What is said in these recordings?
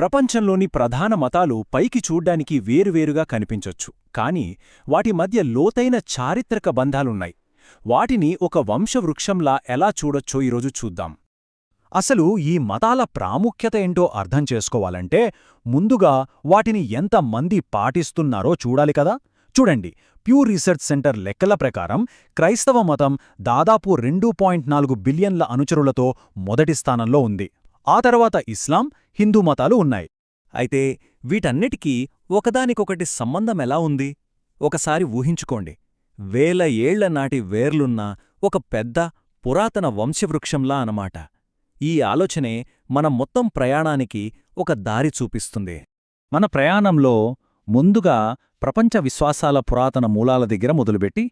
ప్రపంచంలోని ప్రధాన మతాలు పైకి చూడ్డానికి వేరువేరుగా కనిపించొచ్చు, కాని వాటి మధ్య లోతైన చారిత్రక బంధాలున్నాయి. వాటిని ఒక వంశవృక్షంలా ఎలా చూడొచ్చో ఈరోజు చూద్దాం. అసలు ఈ మతాల ప్రాముఖ్యత ఏంటో అర్థం చేసుకోవాలంటే ముందుగా వాటిని ఎంతమంది పాటిస్తున్నారో చూడాలి కదా. చూడండి, ప్యూ రీసెర్చ్ సెంటర్ లెక్కల ప్రకారం క్రైస్తవ మతం దాదాపు 2.4 బిలియన్ల అనుచరులతో మొదటి స్థానంలో ఉంది. ఆ తర్వాత ఇస్లాం, హిందూ మతాలు ఉన్నాయి. అయితే వీటన్నిటికీ ఒకదానికొకటి సంబంధమెలా ఉంది? ఒకసారి ఊహించుకోండి. వేల ఏళ్ల నాటి వేర్లున్న ఒక పెద్ద పురాతన వంశవృక్షంలా అనమాట. ఈ ఆలోచనే మన మొత్తం ప్రయాణానికి ఒక దారి చూపిస్తుంది. మన ప్రయాణంలో ముందుగా ప్రపంచ విశ్వాసాల పురాతన మూలాల దగ్గర మొదలుపెట్టి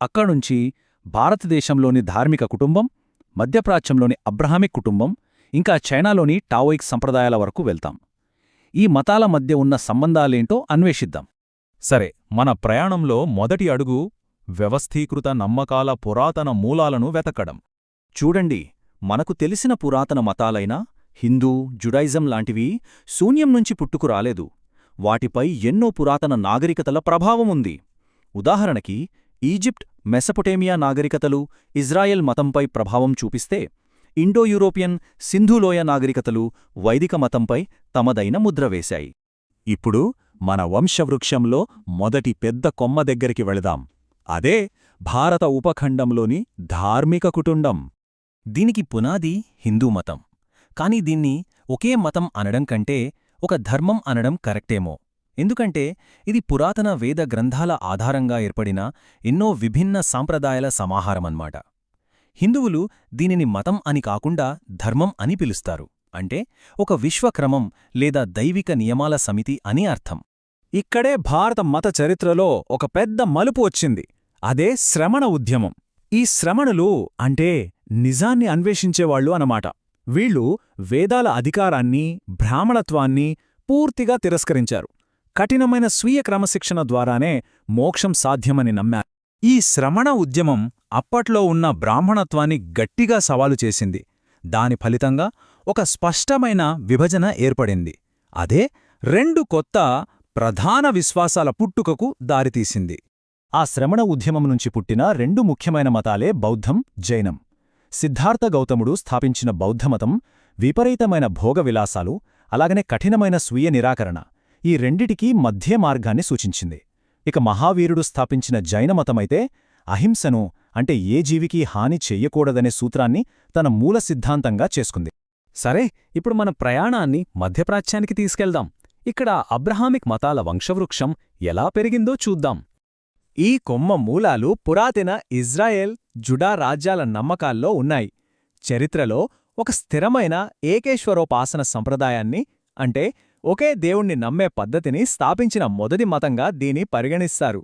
అక్కడుంచి భారతదేశంలోని ధార్మిక కుటుంబం, మధ్యప్రాచ్యంలోని అబ్రహామిక్ కుటుంబం, ఇంకా చైనాలోని టావోయిక్ సంప్రదాయాల వరకు వెళ్తాం. ఈ మతాల మధ్య ఉన్న సంబంధాలేంటో అన్వేషిద్దాం. సరే, మన ప్రయాణంలో మొదటి అడుగు వ్యవస్థీకృత నమ్మకాల పురాతన మూలాలను వెతకడం. చూడండి, మనకు తెలిసిన పురాతన మతాలైన హిందూ, జుడాయిజం లాంటివి శూన్యం నుంచి పుట్టుకురాలేదు. వాటిపై ఎన్నో పురాతన నాగరికతల ప్రభావముంది. ఉదాహరణకి ఈజిప్ట్, మెసపొటేమియా నాగరికతలు ఇజ్రాయెల్ మతంపై ప్రభావం చూపిస్తే, ఇండో యూరోపియన్, సింధులోయ నాగరికతలు వైదిక మతంపై తమదైన ముద్ర వేశాయి. ఇప్పుడు మన వంశవృక్షంలో మొదటి పెద్ద కొమ్మ దగ్గరికి వెళదాం. అదే భారత ఉపఖండంలోని ధార్మిక కుటుంబం. దీనికి పునాది హిందూ మతం. కాని దీన్ని ఒకే మతం అనడం కంటే ఒక ధర్మం అనడం కరెక్టేమో. ఎందుకంటే ఇది పురాతన వేద గ్రంథాల ఆధారంగా ఏర్పడిన ఎన్నో విభిన్న సాంప్రదాయాల సమాహారమన్మాట. హిందువులు దీనిని మతం అని కాకుండా ధర్మం అని పిలుస్తారు. అంటే ఒక విశ్వక్రమం లేదా దైవిక నియమాల సమితి అని అర్థం. ఇక్కడే భారత మత చరిత్రలో ఒక పెద్ద మలుపు వచ్చింది. అదే శ్రమణ ఉద్యమం. ఈ శ్రమణులు అంటే నిజాన్ని అన్వేషించేవాళ్లు అనమాట. వీళ్ళు వేదాల అధికారాన్ని, బ్రాహ్మణత్వాన్ని పూర్తిగా తిరస్కరించారు. కఠినమైన స్వీయ క్రమశిక్షణ ద్వారానే మోక్షం సాధ్యమని నమ్మారు. ఈ శ్రమణ ఉద్యమం అప్పట్లో ఉన్న బ్రాహ్మణత్వాన్ని గట్టిగా సవాలు చేసింది. దాని ఫలితంగా ఒక స్పష్టమైన విభజన ఏర్పడింది. అదే 2 కొత్త ప్రధాన విశ్వాసాల పుట్టుకకు దారితీసింది. ఆ శ్రమణ ఉద్యమం నుంచి పుట్టిన 2 ముఖ్యమైన మతాలే బౌద్ధం, జైనం. సిద్ధార్థ గౌతముడు స్థాపించిన బౌద్ధమతం విపరీతమైన భోగవిలాసాలు, అలాగనే కఠినమైన స్వీయ నిరాకరణ, ఈ రెండిటికీ మధ్య మార్గాన్ని సూచించింది. ఇక మహావీరుడు స్థాపించిన జైనమతమైతే అహింసను, అంటే ఏ జీవికి హాని చెయ్యకూడదనే సూత్రాన్ని తన మూల సిద్ధాంతంగా చేసుకుంది. సరే, ఇప్పుడు మన ప్రయాణాన్ని మధ్యప్రాచ్యానికి తీసుకెళ్దాం. ఇక్కడ అబ్రహామిక్ మతాల వంశవృక్షం ఎలా పెరిగిందో చూద్దాం. ఈ కొమ్మ మూలాలు పురాతన ఇజ్రాయెల్, జుడా రాజ్యాల నమ్మకాల్లో ఉన్నాయి. చరిత్రలో ఒక స్థిరమైన ఏకేశ్వరోపాసన సంప్రదాయాన్ని, అంటే ఒకే దేవుణ్ణి నమ్మే పద్ధతిని స్థాపించిన మొదటి మతంగా దీన్ని పరిగణిస్తారు.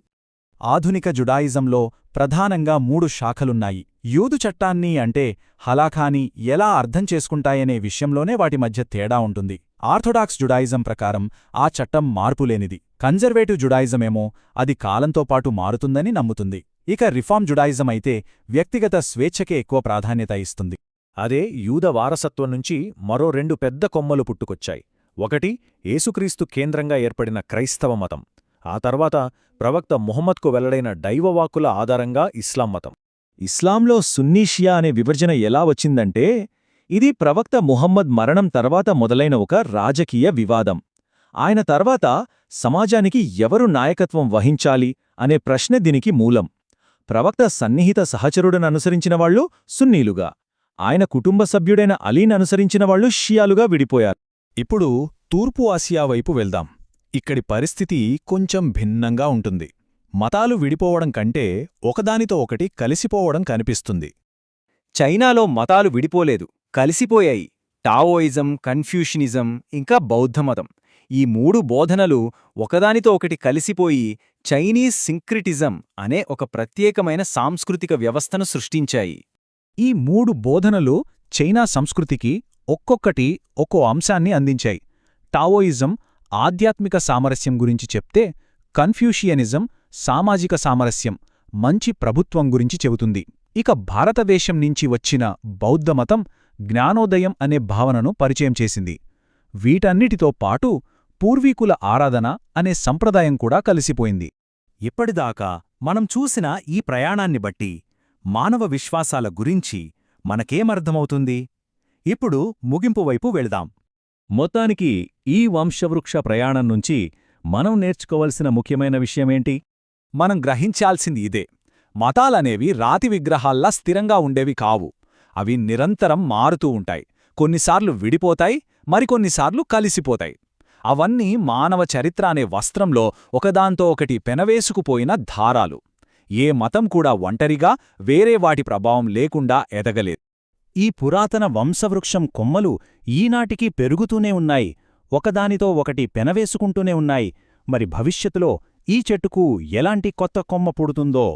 ఆధునిక జుడాయిజంలో ప్రధానంగా 3 శాఖలున్నాయి. యూదు చట్టాన్ని, అంటే హలాఖాని ఎలా అర్థం చేసుకుంటాయనే విషయంలోనే వాటి మధ్య తేడా ఉంటుంది. ఆర్థోడాక్స్ జుడాయిజం ప్రకారం ఆ చట్టం మార్పులేనిది. కన్జర్వేటివ్ జుడాయిజమేమో అది కాలంతో పాటు మారుతుందని నమ్ముతుంది. ఇక రిఫార్మ్ జుడాయిజం అయితే వ్యక్తిగత స్వేచ్ఛకే ఎక్కువ ప్రాధాన్యత ఇస్తుంది. అదే యూద వారసత్వం నుంచి మరో 2 పెద్ద కొమ్మలు పుట్టుకొచ్చాయి. ఒకటి యేసుక్రీస్తు కేంద్రంగా ఏర్పడిన క్రైస్తవ మతం. ఆ తర్వాత ప్రవక్త ముహమ్మద్కు వెల్లడైన దైవవాక్కుల ఆధారంగా ఇస్లాం మతం. ఇస్లాంలో సున్నీ షియా అనే విభజన ఎలా వచ్చిందంటే, ఇది ప్రవక్త ముహమ్మద్ మరణం తర్వాత మొదలైన ఒక రాజకీయ వివాదం. ఆయన తర్వాత సమాజానికి ఎవరు నాయకత్వం వహించాలి అనే ప్రశ్న దీనికి మూలం. ప్రవక్త సన్నిహిత సహచరుడననుసరించినవాళ్లు సున్నీలుగా, ఆయన కుటుంబ సభ్యుడైన అలీని అనుసరించినవాళ్లు షియాలుగా విడిపోయారు. ఇప్పుడు తూర్పు ఆసియా వైపు వెళ్దాం. ఇక్కడి పరిస్థితి కొంచెం భిన్నంగా ఉంటుంది. మతాలు విడిపోవడం కంటే ఒకదానితో ఒకటి కలిసిపోవడం కనిపిస్తుంది. చైనాలో మతాలు విడిపోలేదు, కలిసిపోయాయి. టావోయిజం, కన్ఫ్యూషనిజం, ఇంకా బౌద్ధమతం, ఈ 3 బోధనలు ఒకదానితో ఒకటి కలిసిపోయి చైనీస్ సింక్రిటిజం అనే ఒక ప్రత్యేకమైన సాంస్కృతిక వ్యవస్థను సృష్టించాయి. ఈ 3 బోధనలు చైనా సంస్కృతికి ఒక్కొక్కటి ఒక్కో అంశాన్ని అందించాయి. టావోయిజం ఆధ్యాత్మిక సామరస్యం గురించి చెప్తే, కన్ఫ్యూషియనిజం సామాజిక సామరస్యం, మంచి ప్రభుత్వం గురించి చెబుతుంది. ఇక భారతదేశం నుంచి వచ్చిన బౌద్ధమతం జ్ఞానోదయం అనే భావనను పరిచయం చేసింది. వీటన్నిటితో పాటు పూర్వీకుల ఆరాధన అనే సంప్రదాయం కూడా కలిసిపోయింది. ఇప్పటిదాకా మనం చూసిన ఈ ప్రయాణాన్ని బట్టి మానవ విశ్వాసాల గురించి మనకేమర్థమవుతుంది? ఇప్పుడు ముగింపు వైపు వెళదాం. మొత్తానికి ఈ వంశవృక్ష ప్రయాణం నుంచి మనం నేర్చుకోవలసిన ముఖ్యమైన విషయమేంటి? మనం గ్రహించాల్సింది ఇదే: మతాలనేవి రాతి విగ్రహాల్లా స్థిరంగా ఉండేవి కావు. అవి నిరంతరం మారుతూ ఉంటాయి. కొన్నిసార్లు విడిపోతాయి, మరికొన్నిసార్లు కలిసిపోతాయి. అవన్నీ మానవ చరిత్ర అనే వస్త్రంలో ఒకదాంతో ఒకటి పెనవేసుకుపోయిన ధారాలు. ఏ మతం కూడా ఒంటరిగా వేరే వాటి ప్రభావం లేకుండా ఎదగలేదు. ఈ పురాతన వంశవృక్షం కొమ్మలు ఈనాటికి పెరుగుతూనే ఉన్నాయి, ఒకదానితో ఒకటి పెనవేసుకుంటూనే ఉన్నాయి. మరి భవిష్యత్తులో ఈ చెట్టుకు ఎలాంటి కొత్త కొమ్మ పుడుతుందో?